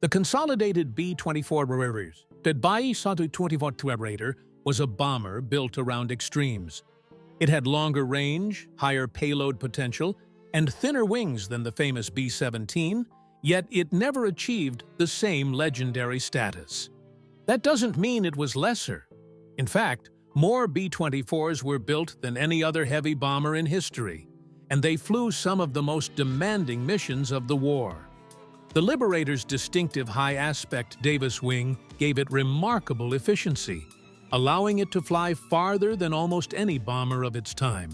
The consolidated B-24 Liberators. The B-24 Liberator was a bomber built around extremes. It had longer range, higher payload potential, and thinner wings than the famous B-17, yet it never achieved the same legendary status. That doesn't mean it was lesser. In fact, more B-24s were built than any other heavy bomber in history, and they flew some of the most demanding missions of the war. The Liberator's distinctive high-aspect Davis wing gave it remarkable efficiency, allowing it to fly farther than almost any bomber of its time.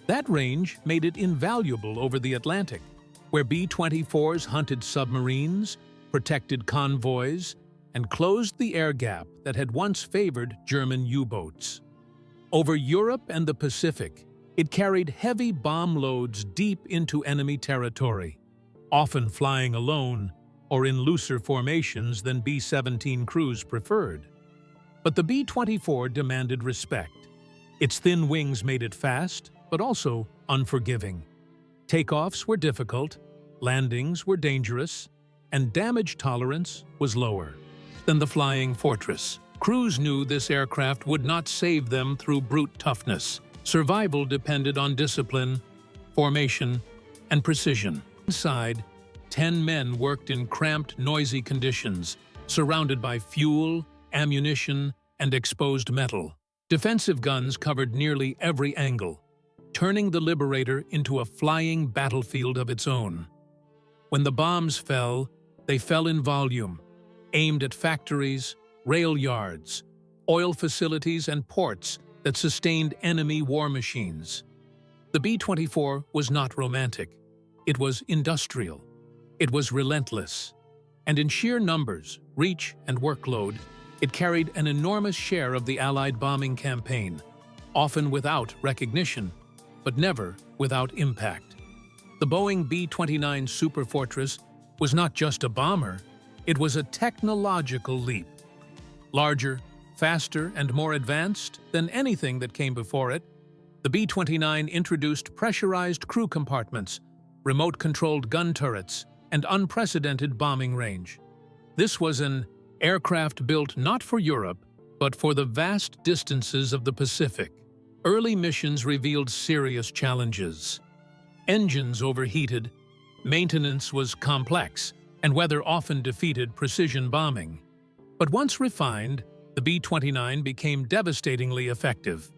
That range made it invaluable over the Atlantic, where B-24s hunted submarines, protected convoys, and closed the air gap that had once favored German U-boats. Over Europe and the Pacific, it carried heavy bomb loads deep into enemy territory, often flying alone or in looser formations than B-17 crews preferred. But the B-24 demanded respect. Its thin wings made it fast, but also unforgiving. Takeoffs were difficult, landings were dangerous, and damage tolerance was lower than the Flying Fortress. Crews knew this aircraft would not save them through brute toughness. Survival depended on discipline, formation, and precision. Inside, 10 men worked in cramped, noisy conditions, surrounded by fuel, ammunition, and exposed metal. Defensive guns covered nearly every angle, turning the Liberator into a flying battlefield of its own. When the bombs fell, they fell in volume, aimed at factories, rail yards, oil facilities, and ports that sustained enemy war machines. The B-24 was not romantic. It was industrial. It was relentless. And in sheer numbers, reach, and workload, it carried an enormous share of the Allied bombing campaign, often without recognition, but never without impact. The Boeing B-29 Superfortress was not just a bomber, it was a technological leap. Larger, faster, and more advanced than anything that came before it, the B-29 introduced pressurized crew compartments, remote-controlled gun turrets, and unprecedented bombing range. This was an aircraft built not for Europe, but for the vast distances of the Pacific. Early missions revealed serious challenges. Engines overheated, maintenance was complex, and weather often defeated precision bombing. But once refined, the B-29 became devastatingly effective.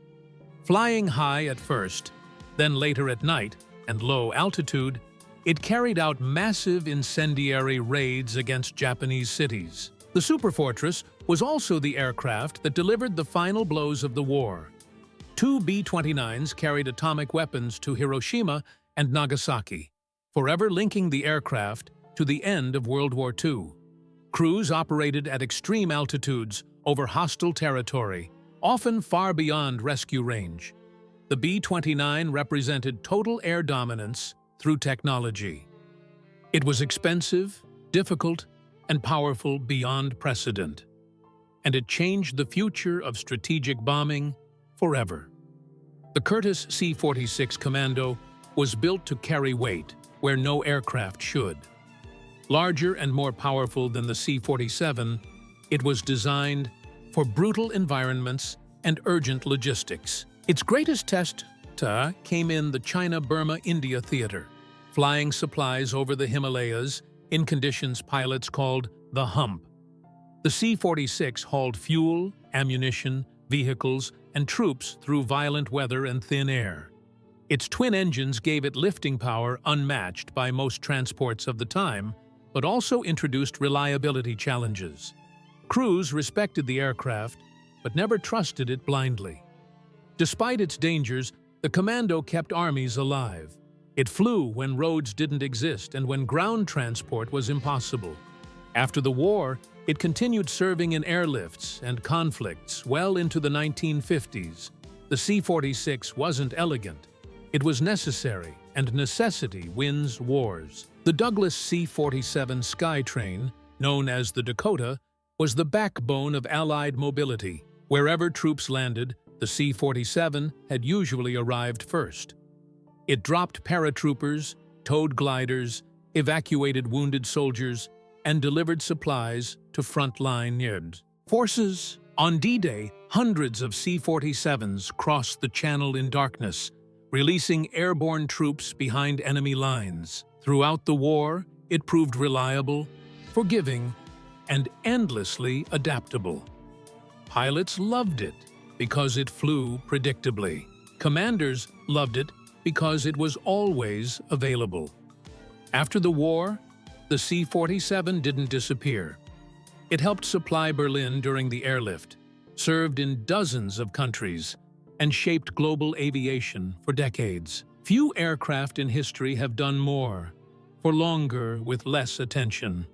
Flying high at first, then later at night, and low altitude, it carried out massive incendiary raids against Japanese cities. The Superfortress was also the aircraft that delivered the final blows of the war. 2 B-29s carried atomic weapons to Hiroshima and Nagasaki, forever linking the aircraft to the end of World War II. Crews operated at extreme altitudes over hostile territory, often far beyond rescue range. The B-29 represented total air dominance through technology. It was expensive, difficult, and powerful beyond precedent. And it changed the future of strategic bombing forever. The Curtiss C-46 Commando was built to carry weight where no aircraft should. Larger and more powerful than the C-47, it was designed for brutal environments and urgent logistics. Its greatest test came in the China-Burma-India theater, flying supplies over the Himalayas in conditions pilots called the Hump. The C-46 hauled fuel, ammunition, vehicles, and troops through violent weather and thin air. Its twin engines gave it lifting power unmatched by most transports of the time, but also introduced reliability challenges. Crews respected the aircraft, but never trusted it blindly. Despite its dangers, the Commando kept armies alive. It flew when roads didn't exist and when ground transport was impossible. After the war, it continued serving in airlifts and conflicts well into the 1950s. The C-46 wasn't elegant. It was necessary, and necessity wins wars. The Douglas C-47 Skytrain, known as the Dakota, was the backbone of Allied mobility. Wherever troops landed, the C-47 had usually arrived first. It dropped paratroopers, towed gliders, evacuated wounded soldiers, and delivered supplies to frontline units. Forces. On D-Day, hundreds of C-47s crossed the Channel in darkness, releasing airborne troops behind enemy lines. Throughout the war, it proved reliable, forgiving, and endlessly adaptable. Pilots loved it because it flew predictably. Commanders loved it because it was always available. After the war, the C-47 didn't disappear. It helped supply Berlin during the airlift, served in dozens of countries, and shaped global aviation for decades. Few aircraft in history have done more, for longer with less attention.